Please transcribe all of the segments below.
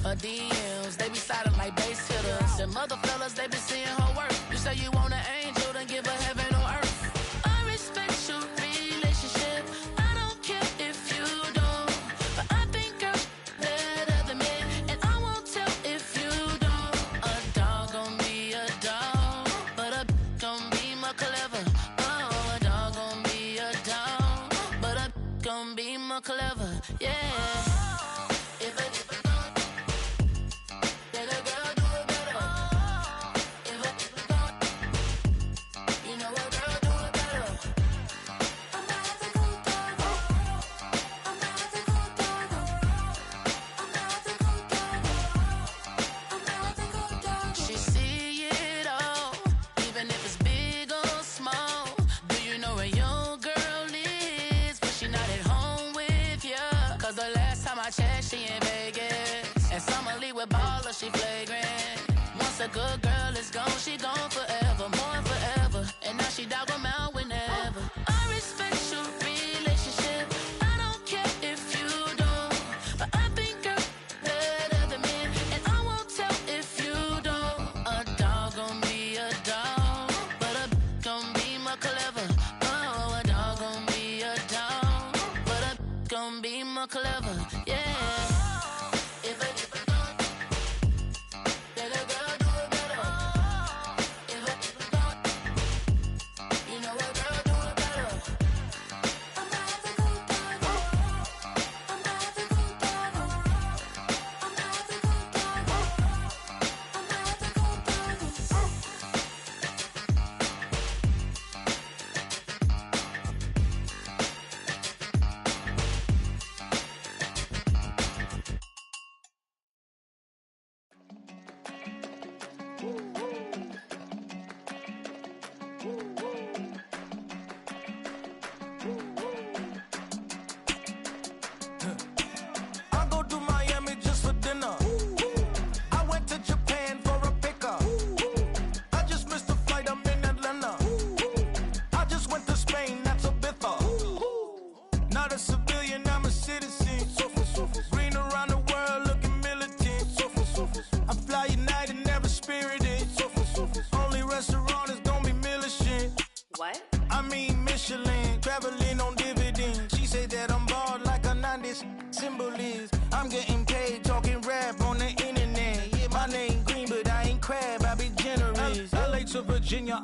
Her DMs, they be silent like bass hitters. And mother fellas, they be seeing her work. You say you want an angel, then give her heaven on earth. I respect your relationship. I don't care if you don't, but I think I'm better than men, and I won't tell if you don't. A dog gon' be a dog, but a gon' be more clever. Oh, a dog gon' be a dog, but a gon' be more clever. Yeah. She in Vegas, and Summer with baller, she flagrant. Once a good girl is gone, she gone forever, more forever. And now she dog 'em out whenever. I respect your relationship. I don't care if you don't, but I think you're better than me, and I won't tell if you don't. A dog gon' be a dog, but a gon' be more clever. Oh, a dog gon' be a dog, but a gon' be more clever. Yeah.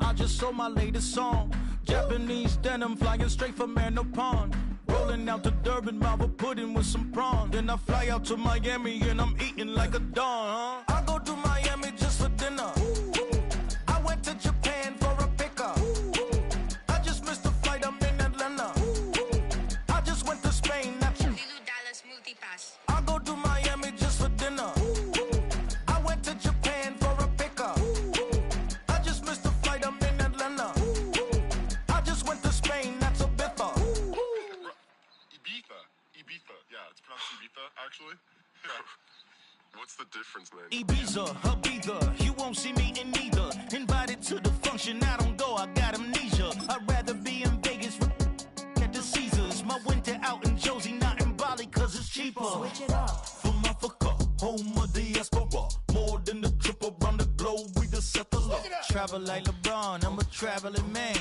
I just sold my latest song. Japanese denim flying straight from Manapon. Rolling out to Durban, Marvel pudding with some prawn. Then I fly out to Miami and I'm eating like a don. I go to Miami just for dinner. I went to Japan for a pickup. I just missed the flight, I'm in Atlanta. I just went to Spain, not you. Dallas multipass. I go to Miami just for dinner. I went to Japan for a pickup. Yeah, it's pronounced Ibiza, actually. What's the difference, man? Ibiza, Ibiza, you won't see me in neither. Invited to the function, I don't go, I got amnesia. I'd rather be in Vegas at the Caesars. My winter out in Josie, not in Bali, cause it's cheaper. Switch it up. From Africa, home of diaspora. More than the trip around the globe, we just set the law. Travel like LeBron, I'm a traveling man.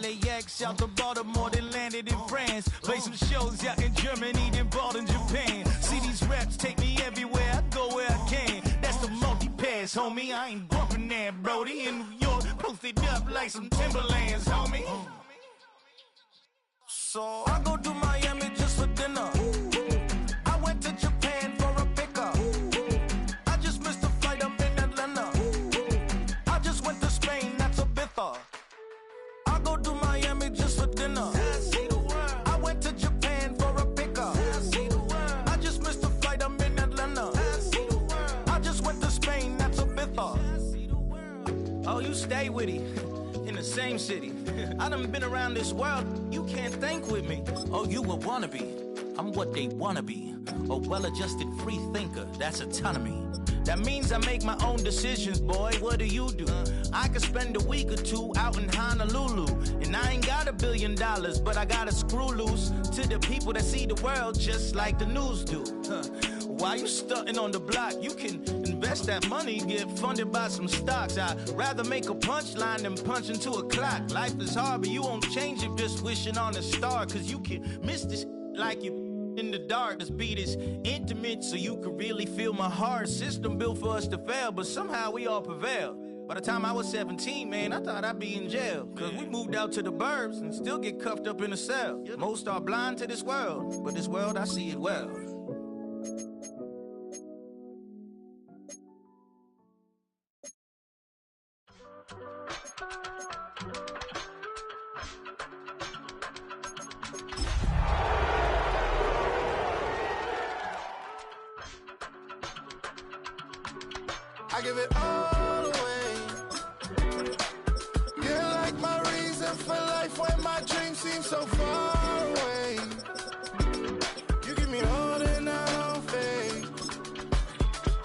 LAX out to Baltimore, then landed in France. Play some shows out in Germany, then bought in Japan. See these raps take me everywhere, I go where I can. That's the multi-pass, homie, I ain't bumping that, Brody. In New York, posted up like some Timberlands, homie. So I go to Miami just for dinner. I went to Japan for a pickup. I just missed the flight, I'm in Atlanta. I just went to Spain, that's Ibiza. I go to Miami just for dinner. I went to Japan for a pickup. I just missed the flight, I'm in Atlanta. I just went to Spain, that's Ibiza. Oh, you stay with it. In the same city. I done been around this world, you can't think with me. Oh, you a wannabe, I'm what they wanna be. A well-adjusted free thinker, that's autonomy. That means I make my own decisions, boy, what do you do? I could spend a week or two out in Honolulu. And I ain't got $1 billion, but I gotta screw loose to the people that see the world just like the news do. While you stunting on the block, you can invest that money, get funded by some stocks. I'd rather make a punchline than punch into a clock. Life is hard, but you won't change it just wishing on a star. Cause you can miss this like you in the dark. This beat is intimate, so you can really feel my heart. System built for us to fail, but somehow we all prevail. By the time I was 17, man, I thought I'd be in jail. Cause we moved out to the burbs and still get cuffed up in a cell. Most are blind to this world, but this world, I see it well. I give it all away. You're like my reason for life when my dreams seem so far away. You give me all and I don't fade.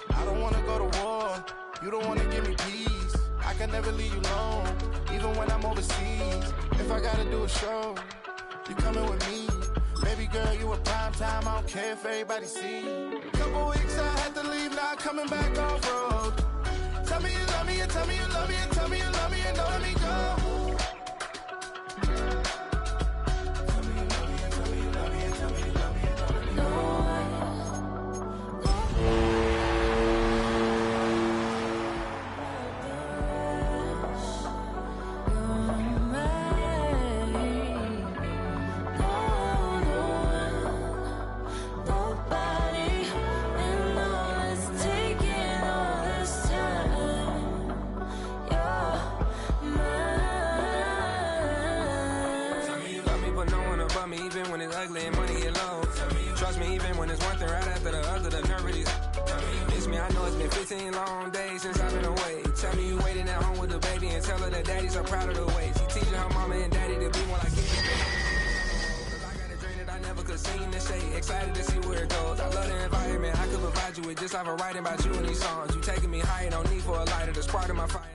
I don't wanna go to war. You don't wanna give me peace. I can never leave you alone, even when I'm overseas. If I gotta do a show, you coming with me. Baby girl, you a prime time. I don't care if everybody see. Couple weeks I had to leave, now coming back off road. Tell me you love me, and tell me you love me, and tell me you love me, and don't let me go. Tell me you love me, and tell me you love me, and tell me you love me, and don't let me go. Ugly and money get low. Trust me, even when it's one thing right after the other, the nerve really. Miss me, I know it's been 15 long days since I've been away. Tell me you waiting at home with the baby and tell her that daddy's so proud of the way. She teaching her mama and daddy to be more like him. Cause I got a dream that I never could see in the shade. Excited to see where it goes. I love the environment. I could provide you with just like I'm writing about you in these songs. You taking me higher, no need for a lighter. The spark of my fire.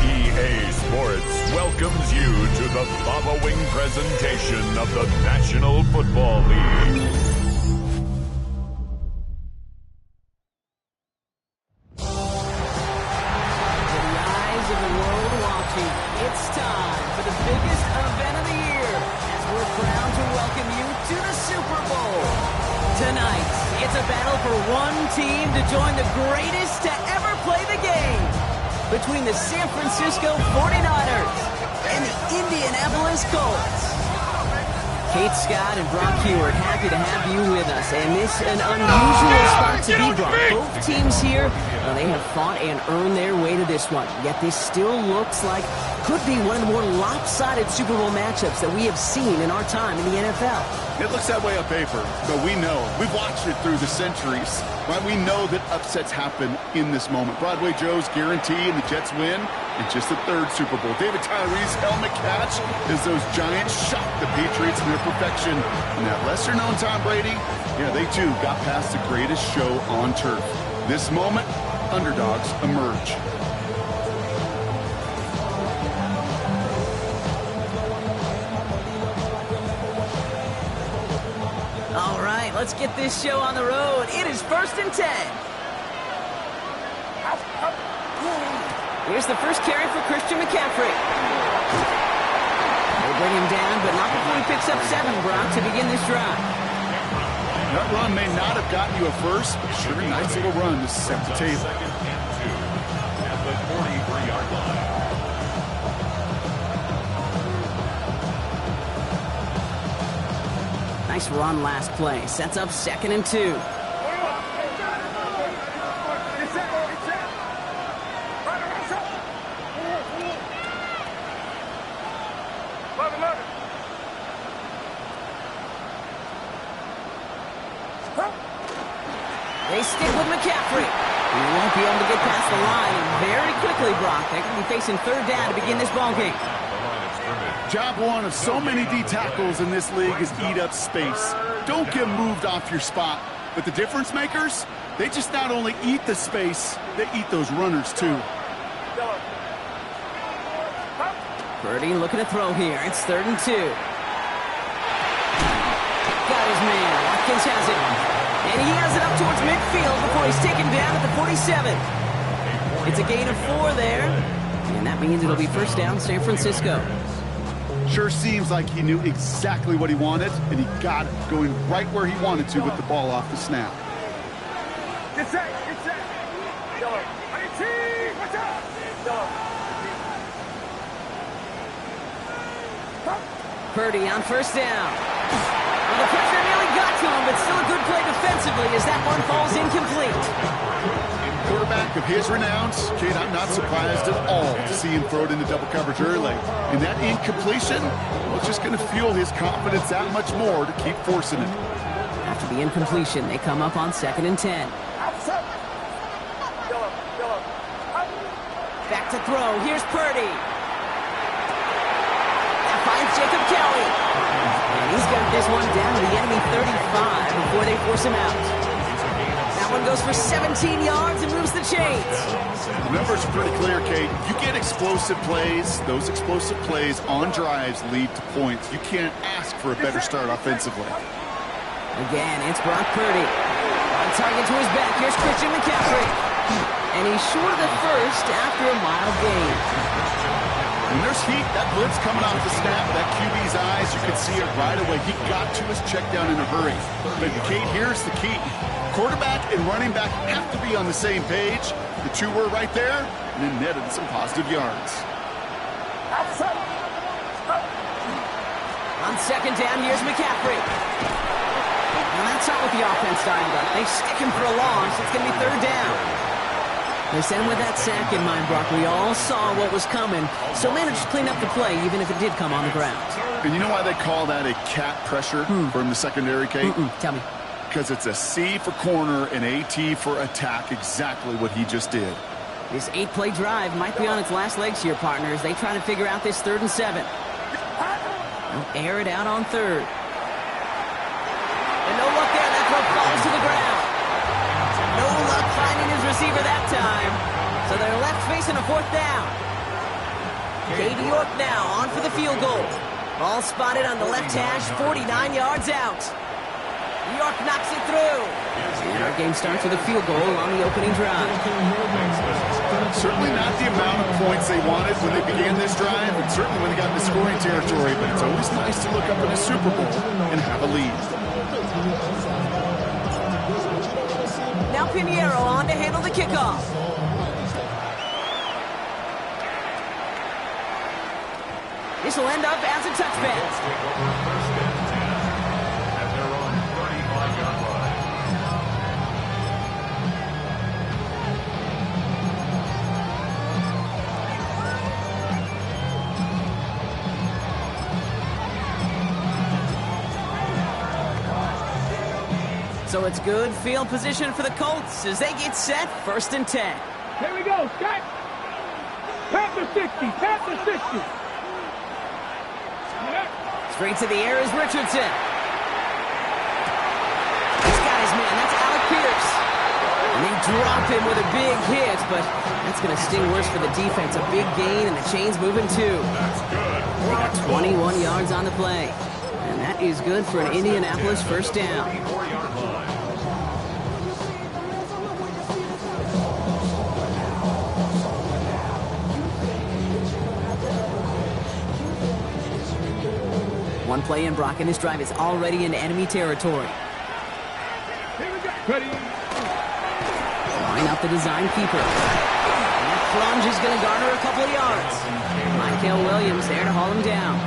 EA Sports welcomes you to the following presentation of the National Football League. To the eyes of the world watching, it's time for the biggest event of the year as we're proud to welcome you to the Super Bowl. Tonight, it's a battle for one team to join the greatest to ever play the game. Between the San Francisco 49ers and the Indianapolis Colts. Kate Scott and Brock Heward, happy to have you with us. And this is an unusual spot to be, Brock. Both teams here, they have fought and earned their way to this one. Yet this still looks like could be one of the more lopsided Super Bowl matchups that we have seen in our time in the NFL. It looks that way on paper, but we know. We've watched it through the centuries. Right? We know that upsets happen in this moment. Broadway Joe's guarantee and the Jets win in just the third Super Bowl. David Tyree's helmet catch as those Giants shocked the Patriots in their perfection. And that lesser-known Tom Brady, yeah, they too got past the greatest show on turf. This moment, underdogs emerge. All right, let's get this show on the road. It is 1st and 10. Here's the first carry for Christian McCaffrey. They'll bring him down, but not before he picks up 7, Brock, to begin this drive. That run may not have gotten you a first, but sure a nice little run to set the table. At the 43-yard line. Nice run last play. Sets up 2nd and 2. They stick with McCaffrey. He won't be able to get past the line, and very quickly, Brock, they could be facing 3rd down to begin this ball game. Job one of so many D tackles in this league is eat up space. Don't get moved off your spot. But the difference makers, they just not only eat the space, they eat those runners too. Purdy looking to throw here. It's 3rd and 2. Got his man. Watkins has it. And he has it up towards midfield before he's taken down at the 47. It's a gain of 4 there. And that means it'll be first down San Francisco. Sure seems like he knew exactly what he wanted, and he got it, going right where he wanted to with the ball off the snap. Get set, get set. Go. Watch out. Go. Purdy on first down. Well, the pressure nearly got to him, but still a good play defensively as that one falls incomplete. Quarterback of his renounce, Kate, I'm not surprised at all to see him throw it into double coverage early. And that incompletion, well, it's just going to fuel his confidence that much more to keep forcing it. After the incompletion, they come up on 2nd and 10. Back to throw. Here's Purdy. That finds Jacob Kelly. And he's got this one down to the enemy 35 before they force him out. That one goes for 17 yards and moves the chains. The numbers are pretty clear, Kate. You get explosive plays. Those explosive plays on drives lead to points. You can't ask for a better start offensively. Again, it's Brock Purdy. On target to his back. Here's Christian McCaffrey. And he's short of the first after a mild gain. When there's heat, that blitz coming off the snap, that QB's eyes, you can see it right away. He got to his check down in a hurry. But Kate, here's the key. Quarterback and running back have to be on the same page. The two were right there, and then netted some positive yards. On 2nd down, here's McCaffrey. Now that's not what the offense dialed up. They stick him for a loss. It's going to be 3rd down. They sent with that sack in mind, Brock. We all saw what was coming, so managed to clean up the play, even if it did come on the ground. And you know why they call that a cat pressure from the secondary, Kate? Tell me. Because it's a C for corner and a T for attack, exactly what he just did. This 8-play drive might be on its last legs here, partners. They try to figure out this 3rd and 7. They'll air it out on 3rd. And no luck there. That throw falls to the ground. No luck finding his receiver that time. So they're left facing a 4th down. Katie York now on for the field goal. Ball spotted on the left hash, 49 yards out. York knocks it through. And our game starts with a field goal on the opening drive. Certainly not the amount of points they wanted when they began this drive, and certainly when they got in the scoring territory, but it's always nice to look up in a Super Bowl and have a lead. Now Pinheiro on to handle the kickoff. This will end up as a touchback. So it's good field position for the Colts as they get set 1st and 10. Here we go, Scott. Panther 60, Panther 60. Straight to the air is Richardson. This guy's man, that's Alec Pierce. And they drop him with a big hit, but that's going to sting worse for the defense. A big gain, and the chain's moving too. They got 21 yards on the play. And that is good for an Indianapolis 1st down. One play in, Brock, and this drive is already in enemy territory. Here we go. Ready. Line up the design keeper. And that plunge is going to garner a couple of yards. Michael Williams there to haul him down.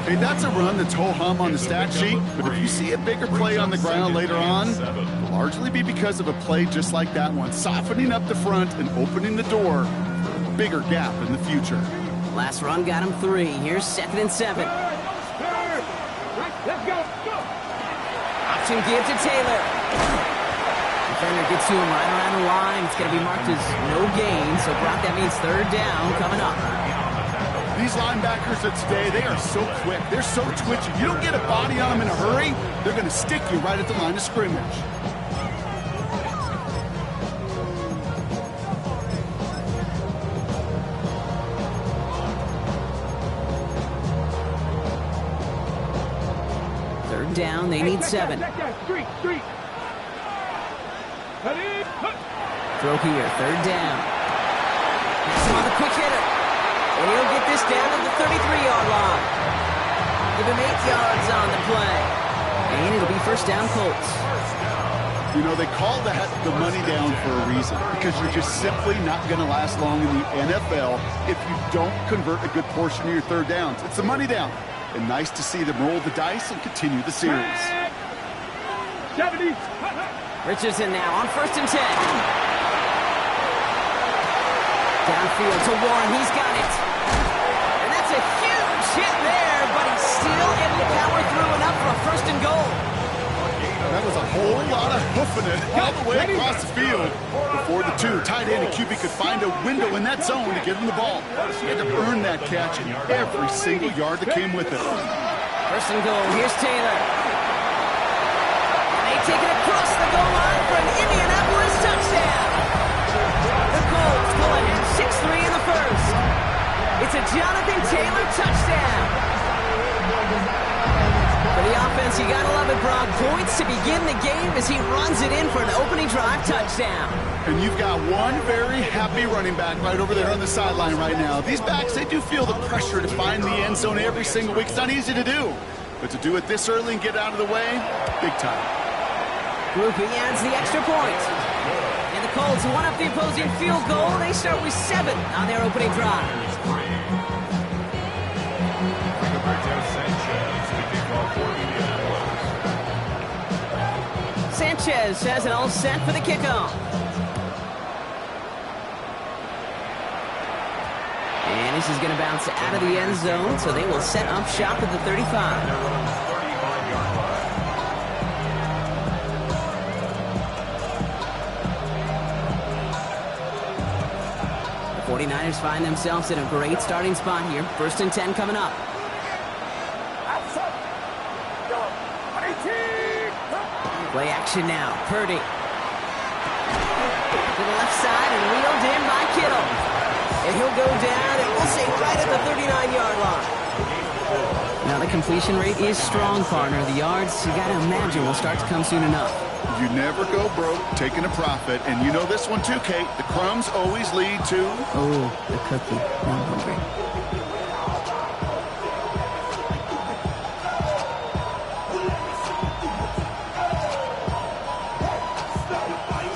Hey, that's a run that's ho-hum on the stat sheet, but if you see a bigger play on the ground later on, it'll largely be because of a play just like that one, softening up the front and opening the door for a bigger gap in the future. Last run got him 3. Here's 2nd and 7. Let's go. Option give to Taylor. Defender gets to him right around the line. It's going to be marked as no gain, so Brock, that means 3rd down coming up. These linebackers of today, they are so quick. They're so twitchy. You don't get a body on them in a hurry, they're going to stick you right at the line of scrimmage. down. They need 7. Throw here, 3rd down. Pass him on the quick hitter. And he'll get this down to the 33-yard line. Give him 8 yards on the play. And it'll be 1st down Colts. You know, they call that the money down for a reason, because you're just simply not going to last long in the NFL if you don't convert a good portion of your 3rd downs. It's the money down. And nice to see them roll the dice and continue the series. Richardson now on 1st and 10. Downfield to Warren. He's got it. And that's a huge hit there, but he's still able to power through enough for a 1st and goal. That was a whole lot of hoofing it all the way across the field before the two tight end and QB could find a window in that zone to give him the ball. He had to earn that catch in every single yard that came with it. 1st and goal. Here's Taylor. And they take it across the goal line for an Indianapolis touchdown. The Colts pull ahead 6-3 in the 1st. It's a Jonathan Taylor touchdown. For the offense, you gotta love it, Brock. Points to begin the game as he runs it in for an opening drive touchdown. And you've got one very happy running back right over there on the sideline right now. These backs, they do feel the pressure to find the end zone every single week. It's not easy to do. But to do it this early and get out of the way, big time. Grouping adds the extra point. And the Colts won up the opposing field goal. They start with 7 on their opening drive. Sanchez has it all set for the kickoff. And this is going to bounce out of the end zone, so they will set up shop at the 35. The 49ers find themselves in a great starting spot here. 1st and 10 coming up. Play action now. Purdy. To the left side and wheeled in by Kittle. And he'll go down and we'll say right at the 39-yard line. Now the completion rate is strong, partner. The yards, you got to imagine, will start to come soon enough. You never go broke taking a profit. And you know this one too, Kate. The crumbs always lead to... Oh, the cookie. I'm hungry.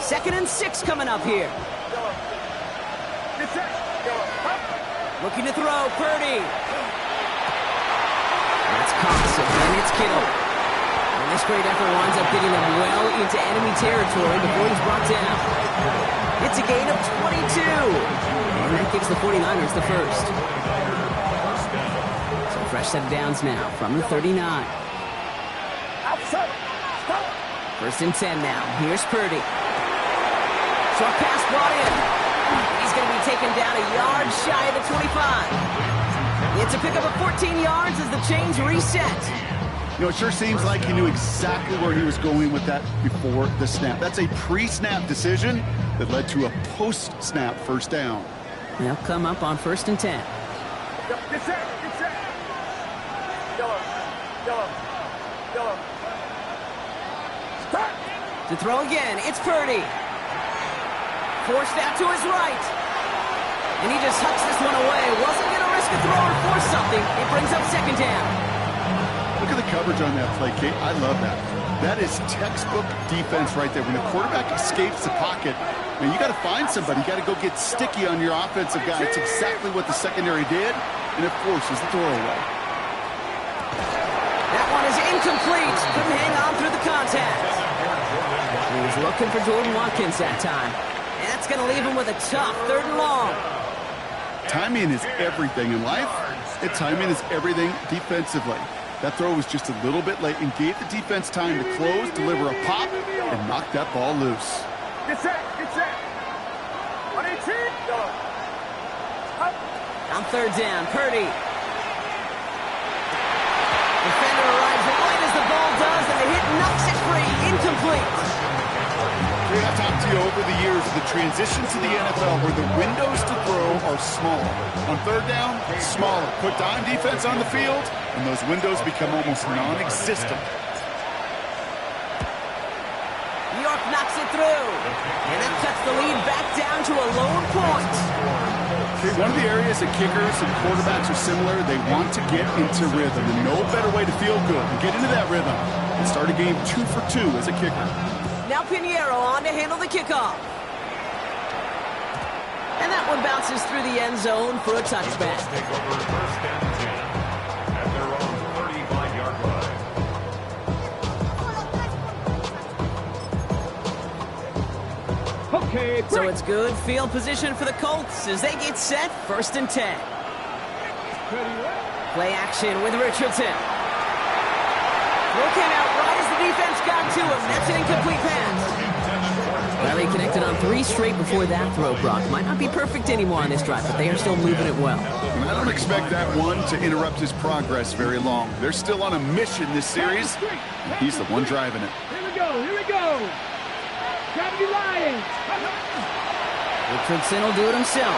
Second and 6 coming up here. Looking to throw, Purdy. That's caught, so then it's Kittle. And this great effort winds up getting them well into enemy territory before he's brought down. It's a gain of 22. And that gives the 49ers the 1st. So a fresh set of downs now from the 39. 1st and 10 now. Here's Purdy. Short pass brought in. He's going to be taken down a yard shy of the 25. It's a pickup of 14 yards as the chains reset. You know, it sure seems like he knew exactly where he was going with that before the snap. That's a pre-snap decision that led to a post-snap 1st down. They'll come up on 1st and 10. Get set. Yellow. Start. To throw again, it's Purdy. Forced out to his right. And he just hucks this one away. Wasn't going to risk a throw or force something. It brings up 2nd down. Look at the coverage on that play, Kate. I love that. That is textbook defense right there. When the quarterback escapes the pocket, man, you got to find somebody. You got to go get sticky on your offensive guy. It's exactly what the secondary did, and it forces the throwaway. That one is incomplete. Couldn't hang on through the contact. He was looking for Jordan Watkins that time. And that's going to leave him with a tough 3rd and long. Timing is everything in life, and timing is everything defensively. That throw was just a little bit late and gave the defense time to close, deliver a pop, and knock that ball loose. Get set. 118. On 3rd down, Purdy. Defender arrives right as the ball does, and the hit knocks it free. Incomplete. I've talked to you over the years of the transition to the NFL where the windows to throw are smaller. On 3rd down, smaller. Put dime defense on the field, and those windows become almost non-existent. knocks it through. And that cuts the lead back down to a lone point. One of the areas that kickers and quarterbacks are similar, they want to get into rhythm. And no better way to feel good than get into that rhythm and start a game 2 for 2 as a kicker. Now Pinheiro on to handle the kickoff. And that one bounces through the end zone for a touchback. Take over first and 10 at their own 35-yard line. Okay, So it's good field position for the Colts as they get set, 1st and 10. Play action with Richardson. Throw came out right as the defense got to him. That's an incomplete pass. Well, they connected on 3 straight before that throw, Brock. Might not be perfect anymore on this drive, but they are still moving it well. I don't expect that one to interrupt his progress very long. They're still on a mission this series. He's the one driving it. Here we go, here we go. Gravity Lions. Richardson will do it himself.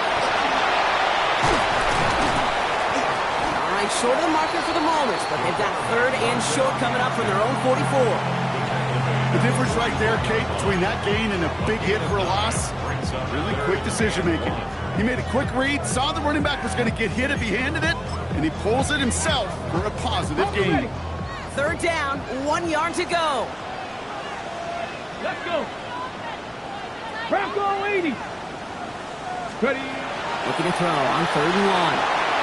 All right, short of the marker for the moment, but they've got 3rd and short coming up from their own 44. The difference right there, Kate, between that gain and a big hit for a loss, really quick decision-making. He made a quick read, saw the running back was going to get hit if he handed it, and he pulls it himself for a positive gain. 3rd down, 1 yard to go. Let's go. Bronco 80. Ready. Looking to throw on 3rd and 1.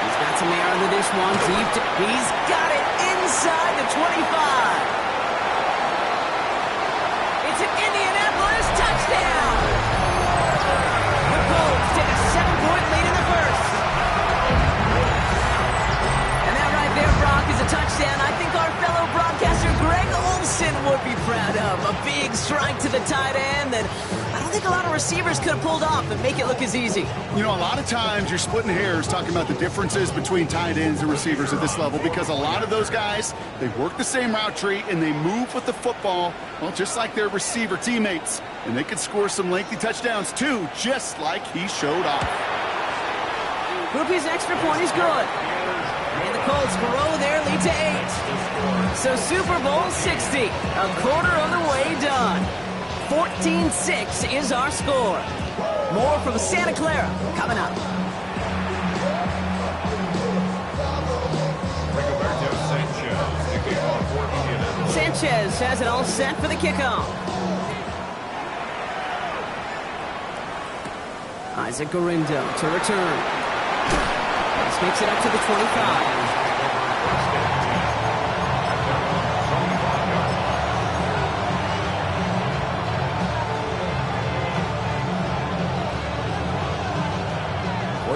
He's got some air under this one. Deep. He's got it inside the 25. It's an Indianapolis touchdown. The Colts take a 7-point lead in the first. And that right there, Brock, is a touchdown I think our fellow broadcaster Greg Olson would be proud of. A big strike to the tight end that I don't think a lot of receivers could have pulled off and make it look as easy. You know, a lot of times you're splitting hairs talking about the differences between tight ends and receivers at this level because a lot of those guys, they work the same route tree and they move with the football, well, just like their receiver teammates. And they can score some lengthy touchdowns too, just like he showed off. Groupie's extra point is good. And the Colts grow their lead to 8. So Super Bowl 60, a quarter of the way done. 14-6 is our score. More from Santa Clara coming up. Sanchez has it all set for the kickoff. Isaac Gorindo to return. This makes it up to the 25.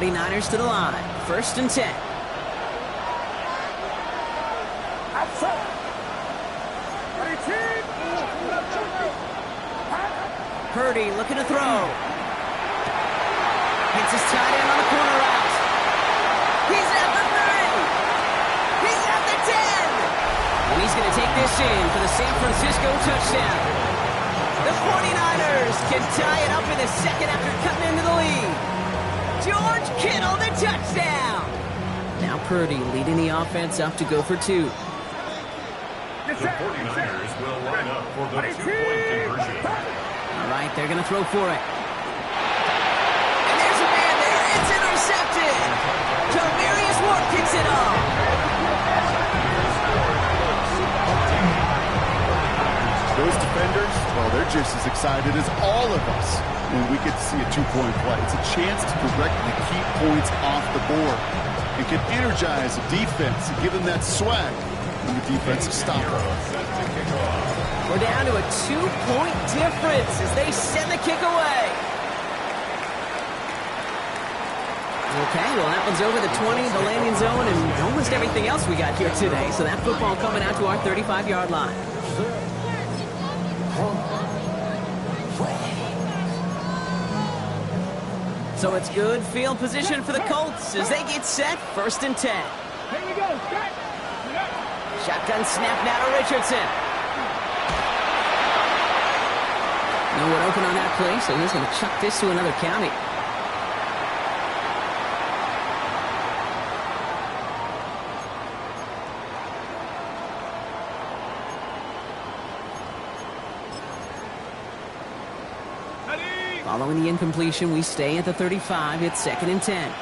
49ers to the line. 1st and 10. Purdy looking to throw. Hits his tight end on the corner route. He's at the 30. He's at the 10. And he's going to take this in for the San Francisco touchdown. The 49ers can tie it up in the second after cutting into the lead. George Kittle, the touchdown. Now Purdy leading the offense up to go for 2. The 49ers will line up for the 2-point conversion. All right, they're going to throw for it. And there's a man there. It's intercepted. Tavarius Ward picks it off. Those defenders, well, they're just as excited as all of us when we get to see a 2-point play. It's a chance to directly keep points off the board and can energize the defense and give them that swag when the defensive stopper. We're down to a 2-point difference as they send the kick away. Okay, well, that one's over the 20, the landing zone, and almost everything else we got here today. So that football coming out to our 35-yard line. So it's good field position for the Colts as they get set, 1st and 10. Here we go. Start. Shotgun snap now to Richardson. No one open on that play, so he's going to chuck this to another county. Following the incompletion, we stay at the 35. It's 2nd and 10.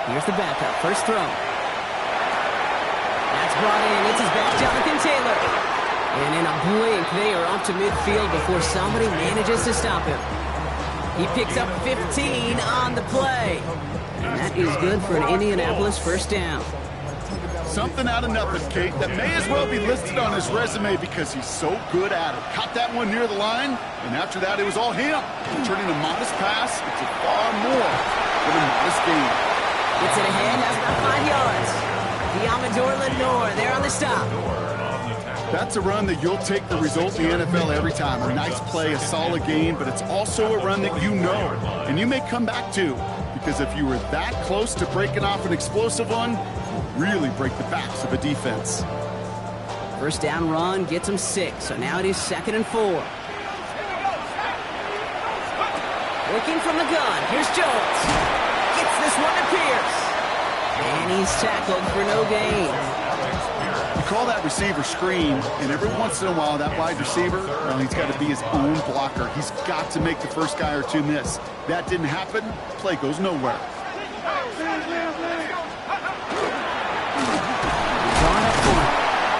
Here's the backup. First throw. That's brought in. It's his back, Jonathan Taylor. And in a blink, they are up to midfield before somebody manages to stop him. He picks up 15 on the play. And that is good for an Indianapolis first down. Something out of nothing, Kate, that may as well be listed on his resume because he's so good at it. Caught that one near the line, and after that, it was all him. Turning a modest pass into far more than a modest gain. Gets it ahead, that's about 5 yards. The Amador Lenore, there on the stop. That's a run that you'll take the result in the NFL every time. A nice play, a solid gain, but it's also a run that you know, and you may come back to, because if you were that close to breaking off an explosive one, you really break the backs of a defense. First down run gets him 6, so now it is 2nd and 4. Looking from the gun, here's Jones. Gets this one to Pierce. And he's tackled for no gain. You call that receiver screen, and every once in a while that wide receiver, well, he's got to be his own blocker. He's got to make the first guy or two miss. That didn't happen, play goes nowhere. Drawn up point,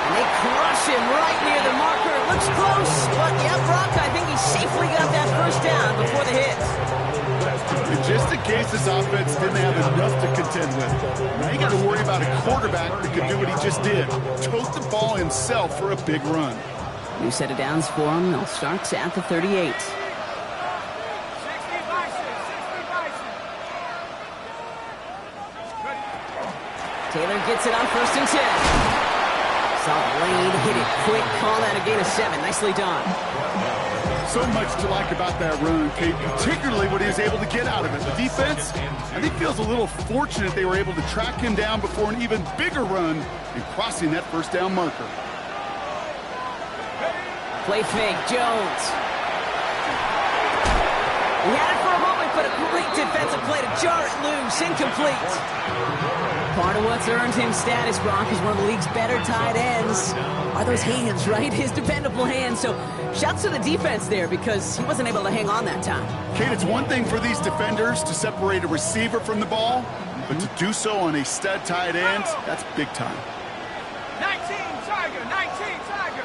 and they crush him right near the marker. It looks close, but yeah, Brock, I think he safely got that first down before the hit. And just in case this offense didn't have enough to contend with, now you got to worry about a quarterback that could do what he just did. Tote the ball himself for a big run. New set of downs for him. They'll start at the 38. Taylor gets it on 1st and 10. Saw the lane, hit it quick, call that a gain of 7. Nicely done. So much to like about that run, Kate, particularly what he was able to get out of it. The defense, I think, feels a little fortunate they were able to track him down before an even bigger run and crossing that first down marker. Play fake, Jones. He had it for a moment, but a great defensive play to jar it loose, incomplete. Part of what's earned him status, Brock, is one of the league's better tight ends. Are those hands, right? His dependable hands. So shouts to the defense there because he wasn't able to hang on that time. Kate, it's one thing for these defenders to separate a receiver from the ball, but to do so on a stud tight end, that's big time. 19 Tiger, 19 Tiger.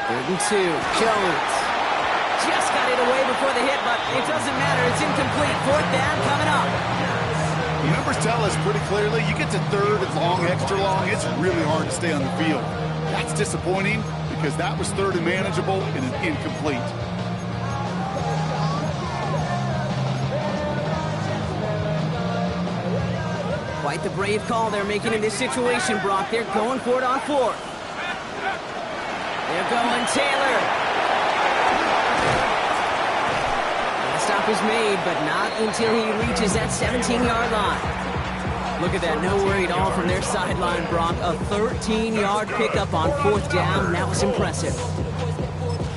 3rd and 2, Jones. Just got it away before the hit, but it doesn't matter. It's incomplete. 4th down coming up. The numbers tell us pretty clearly, you get to 3rd and long, extra long, it's really hard to stay on the field. That's disappointing because that was 3rd and manageable and an incomplete. Quite the brave call they're making in this situation, Brock. They're going for it on 4th. They're going Taylor. Stop is made, but not until he reaches that 17-yard line. Look at that, no worry at all from their sideline, Brock. A 13-yard pickup on 4th down. That was impressive.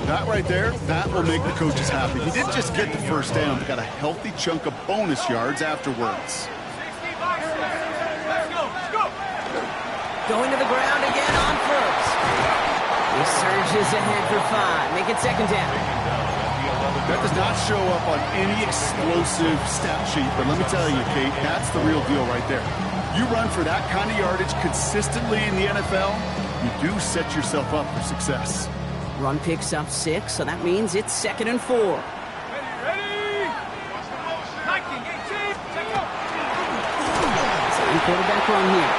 That right there, that will make the coaches happy. He didn't just get the first down, but got a healthy chunk of bonus yards afterwards. Going to the ground again on 1st. He surges ahead for 5. Make it 2nd down. That does not show up on any explosive stat sheet, but let me tell you, Kate, that's the real deal right there. You run for that kind of yardage consistently in the NFL, you do set yourself up for success. Run picks up 6, so that means it's 2nd and 4. Ready, ready. 19, 18, take go. Same quarterback run here.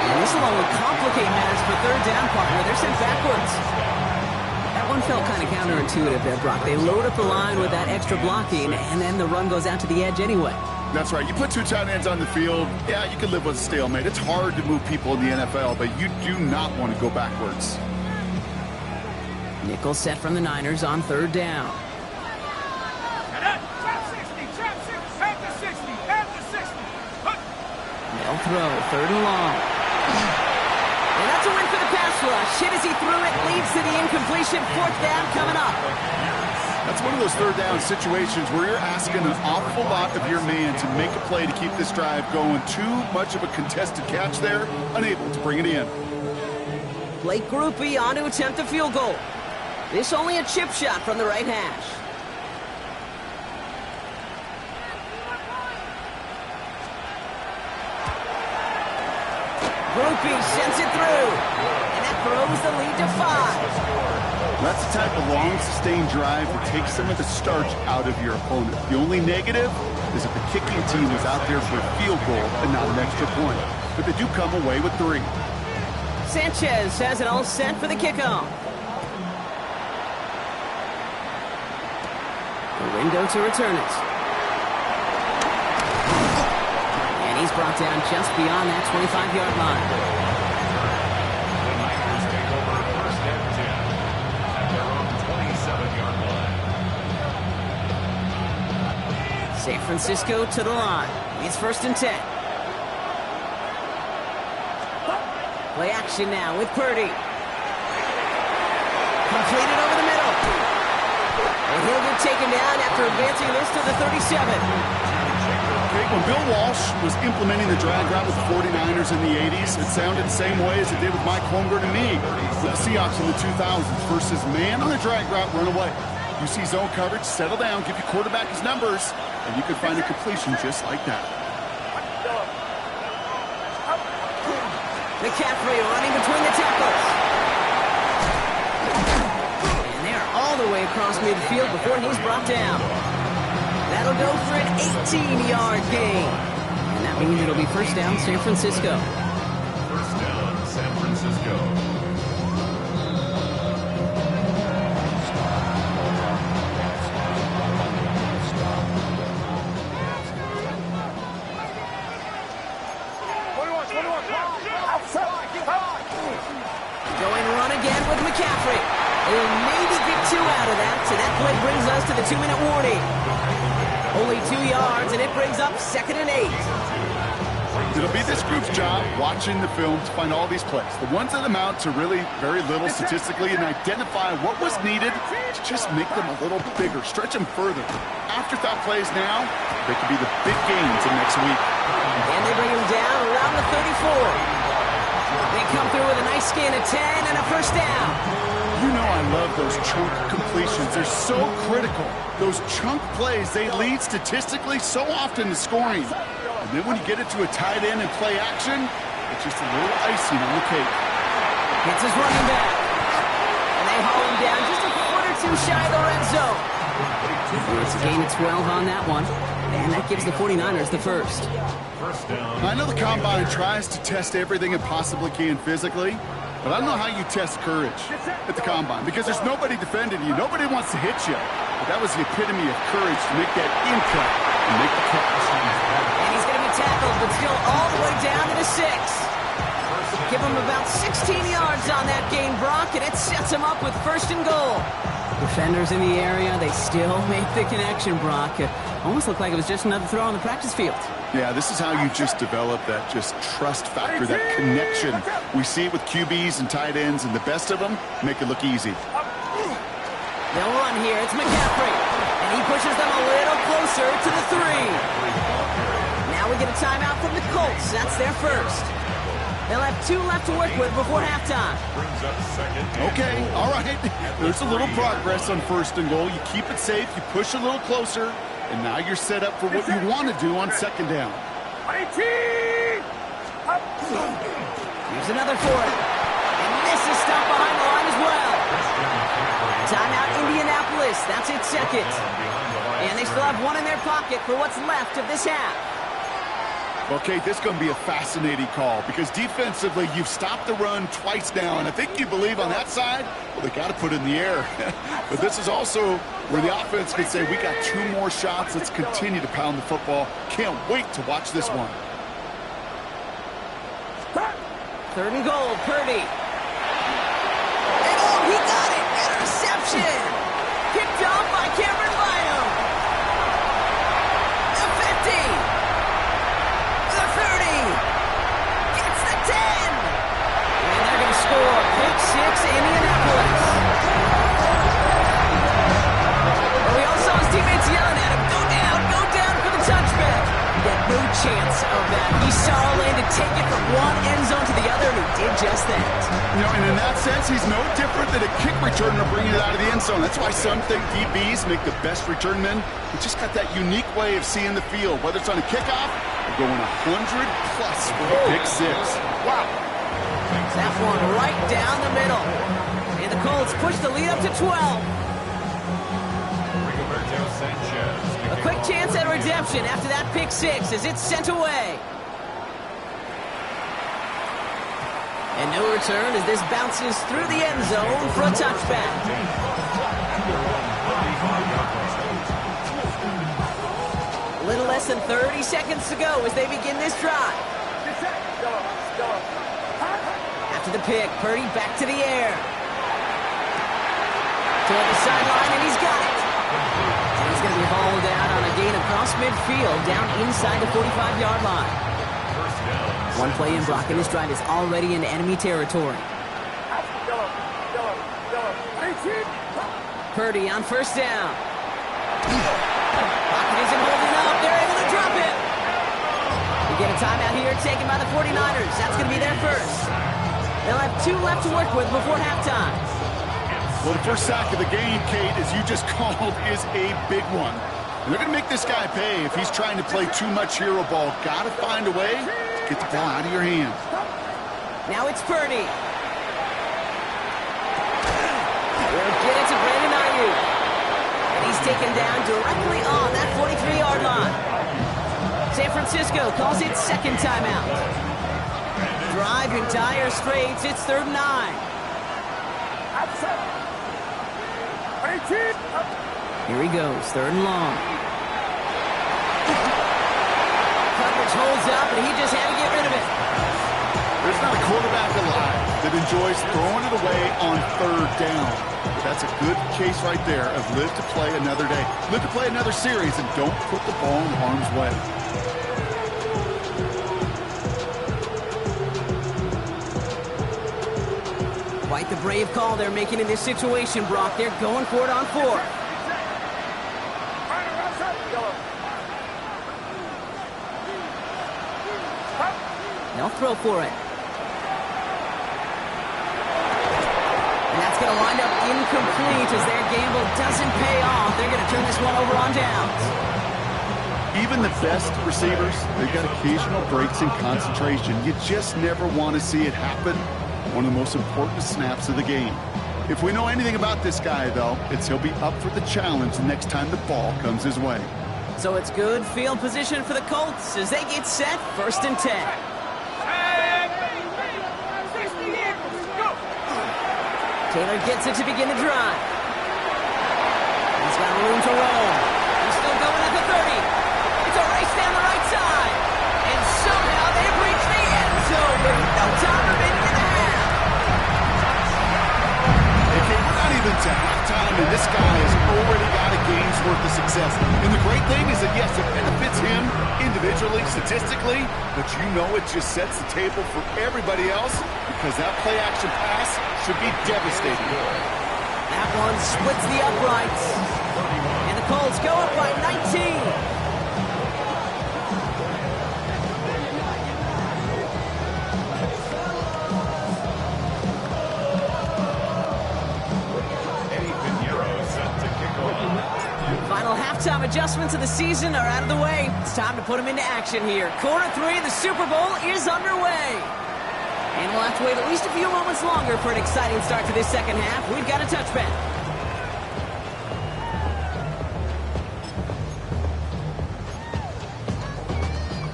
And this will only complicate matters for 3rd down, partner. They're sent backwards. That one felt kind of counterintuitive there, Brock. They load up the line with that extra blocking, and then the run goes out to the edge anyway. That's right. You put 2 tight ends on the field, yeah, you can live with a stalemate. It's hard to move people in the NFL, but you do not want to go backwards. Nickel set from the Niners on 3rd down. Trap 60, head to 60, head to 60. They'll throw, 3rd and long. And that's a win for the pass rush. Hit as he threw it, leads to the incompletion. 4th down coming up. That's one of those 3rd down situations where you're asking an awful lot of your man to make a play to keep this drive going. Too much of a contested catch there, unable to bring it in. Blake Grupe on to attempt a field goal. This only a chip shot from the right hash. Grupe sends it through, and that throws the lead to 5. That's the type of long, sustained drive that takes some of the starch out of your opponent. The only negative is if the kicking team was out there for a field goal and not an extra point. But they do come away with 3. Sanchez has it all set for the kickoff. The window to return it. And he's brought down just beyond that 25-yard line. The Niners take over first and 10 at their own 27-yard line. San Francisco to the line. It's first and 10. Play action now with Purdy. Completed over the middle. And he'll get taken down after advancing this to the 37. When Bill Walsh was implementing the drag route with the 49ers in the 80s, it sounded the same way as it did with Mike Holmgren and me with the Seahawks in the 2000s versus man on the drag route, run away. You see zone coverage, settle down, give your quarterback his numbers, and you could find a completion just like that. McCaffrey running between the tackles. And they're all the way across midfield before he's brought down. That'll go for an 18-yard gain. And that means it'll be first down San Francisco. First down, San Francisco. Going run again with McCaffrey. He'll maybe get 2 out of that, so that play brings us to the 2-minute warning. Only 2 yards, and it brings up 2nd and 8. It'll be this group's job watching the film to find all these plays. The ones that amount to really very little statistically and identify what was needed to just make them a little bigger, stretch them further. Afterthought plays now, they could be the big gains in next week. And they bring him down around the 34. They come through with a nice gain of 10 and a first down. You know I love those chunk completions. They're so critical. Those chunk plays, they lead statistically so often to scoring. And then when you get it to a tight end and play action, it's just a little icing on the cake. It's his running back. And they haul him down just a foot or 2 shy of the red zone. It's a gain of 12 on that one. And that gives the 49ers the first. I know the Combine tries to test everything it possibly can physically, but I don't know how you test courage at the Combine because there's nobody defending you. Nobody wants to hit you. But that was the epitome of courage to make that in cut and make the catch. And he's going to be tackled, but still all the way down to the 6. Give him about 16 yards on that gain, Brock, and it sets him up with first and goal. Defenders in the area, they still make the connection, Brock. It almost looked like it was just another throw on the practice field. Yeah, this is how you just develop that just trust factor, that connection. We see it with QBs and tight ends, and the best of them make it look easy. They'll run here. It's McCaffrey. And he pushes them a little closer to the 3. Now we get a timeout from the Colts. That's their first. They'll have 2 left to work with before halftime. Okay, all right. There's a little progress on first and goal. You keep it safe, you push a little closer, and now you're set up for what you want to do on second down. Here's another for it. And this is stopped behind the line as well. Timeout Indianapolis. That's its second. And they still have 1 in their pocket for what's left of this half. Okay, this is going to be a fascinating call because defensively, you've stopped the run twice now, and I think you believe on that side, well, they got to put it in the air. But this is also where the offense can say, we got 2 more shots. Let's continue to pound the football. Can't wait to watch this one. 3rd and goal, Purdy. And oh, he got it! Interception! Picked off by Cameron Bynum. The 50. The 30. Gets the 10. And they're going to score. Pick 6, Indianapolis. Well, we all saw his teammates yelling at him, go down for the touchback. He had no chance of that. He saw a lane to take it from one end zone to the other, and he did just that. You know, and in that sense, he's no different than a kick returner bringing it out of the end zone. That's why some think DBs make the best return men. He just got that unique way of seeing the field, whether it's on a kickoff or going 100+ for a pick six. Wow. That one right down the middle. And the Colts push the lead up to 12. A quick chance at redemption after that pick six as it's sent away. And no return as this bounces through the end zone for a touchback. A little less than 30 seconds to go as they begin this drive. After the pick, Purdy back to the air. Toward the sideline, and he's got it. And he's going to be hauled out on a gain across midfield, down inside the 45-yard line. One play in blocking this drive is already in enemy territory. Purdy on first down. Pocket isn't holding up. They're able to drop it. We get a timeout here taken by the 49ers. That's going to be their first. They'll have 2 left to work with before halftime. Well, the first sack of the game, Kate, as you just called, is a big one. And they're going to make this guy pay if he's trying to play too much hero ball. Got to find a way to get the ball out of your hands. Now it's Purdy. We'll get it to Brandon Ayuk. And he's taken down directly on that 43-yard line. San Francisco calls it second timeout. Drive in dire straits. It's 3rd and 9. Here he goes, 3rd and long. Coverage holds up, and he just had to get rid of it. There's not a quarterback alive that enjoys throwing it away on 3rd down. But that's a good case right there of live to play another day. Live to play another series, and don't put the ball in harm's way. Quite the brave call they're making in this situation, Brock. They're going for it on 4th. They'll throw for it. And that's going to wind up incomplete as their gamble doesn't pay off. They're going to turn this one over on downs. Even the best receivers, they've got occasional breaks in concentration. You just never want to see it happen. One of the most important snaps of the game. If we know anything about this guy, though, it's he'll be up for the challenge the next time the ball comes his way. So it's good field position for the Colts as they get set 1st and 10. Taylor gets it to begin the drive. He's got room to roll. He's still going at the 30. It's a race down the right side. And somehow they've reached the end zone with no time remaining in the half. Okay, we're not even to halftime, and this guy has already got a game's worth of success. And the great thing is that, yes, it benefits him individually, statistically, but you know it just sets the table for everybody else because that play-action pass should be devastating. That one splits the uprights. And the Colts go up by 19. Final halftime adjustments of the season are out of the way. It's time to put them into action here. Quarter 3 of the Super Bowl is underway. And we'll have to wait at least a few moments longer for an exciting start to this second half. We've got a touchback.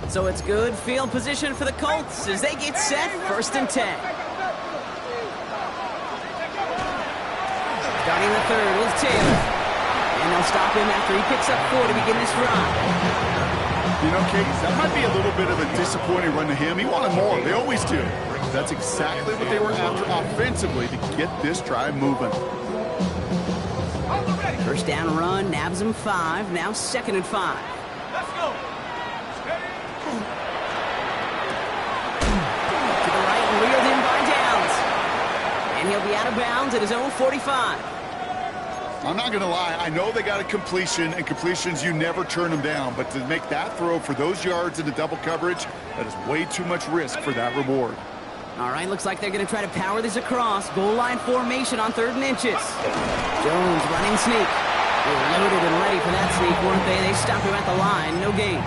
So it's good field position for the Colts as they get set 1st and 10. Starting the 3rd with Taylor. And they'll stop him after he picks up 4 to begin this drive. You know, Kate, that might be a little bit of a disappointing run to him. He wanted more. They always do. That's exactly what they were after offensively to get this drive moving. First down run, nabs him 5. Now 2nd and 5. Let's go. To the right and reeled in by Downs. And he'll be out of bounds at his own 45. I'm not going to lie. I know they got a completion, and completions, you never turn them down. But to make that throw for those yards into double coverage, that is way too much risk for that reward. All right, looks like they're going to try to power this across. Goal line formation on 3rd and inches. Jones running sneak. They were loaded and ready for that sneak, weren't they? They stopped him at the line. No gain.